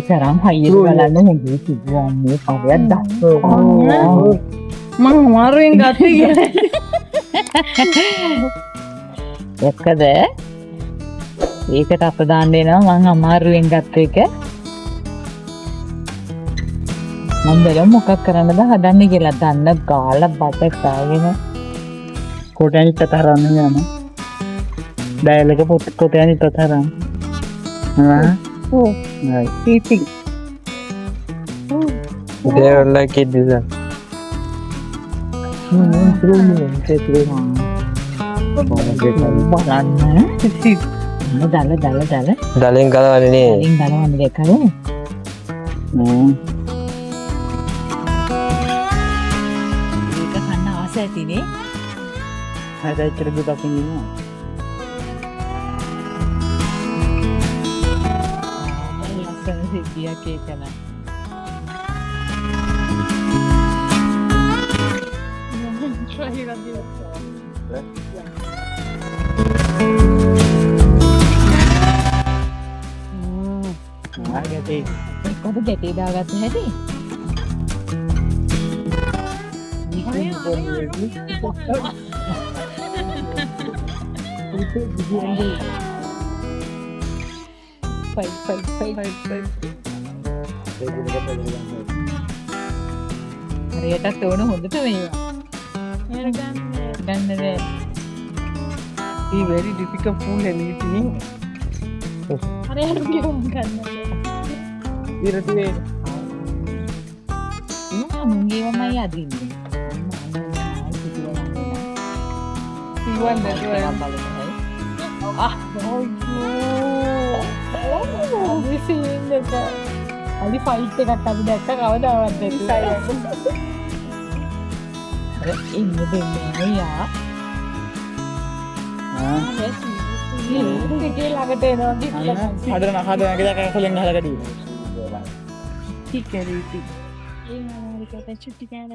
තරම් හයියට බලන්න හොඳේ සිදුවන්නේ කවයක් දක්ව මං අමාරුවෙන් ගත්තේ කියලා. එක්කද ඒකට අප දාන්න එනවා මං අමාරුවෙන් ගත්ත එක මම බැලුවා මොකක් කරන්නද හදන්නේ කියලා දන්න ගාලා බත කාගෙන කොටයන්ි තතරන්න යන ඩයලක පොත් කොටයනි තතරන්න පීති දේවල්ලා කිද්දිද බලන්න දල දලින් ගලවන්නේ ඉන් බලවන්න දෙකල ඒක කන්න ආස ඇතිනේ හැදයිචර ගුදකින්නවා ලස්සන සිද්ධියක් ඒකන කොහොමද ගැටේ දාගත්ත හැටි හරියටත් ඕන හොඳට මේවා ගන්න බෑ He very difficult food and eating. හරියට ගියොම් ගන්න. ඉරටුවේ මුංගේවමයි අදින්නේ සිවුවන් දැරුවා. අලි ෆයිට් එකක් අපි දැක්ක කවදාවත් ඉන්න දෙන්නේ යා ළඟට එනවා හදන කැසලෙන් හලකදී ටිකරී ටික. ඒ මාරිකට චුට්ටි කෑම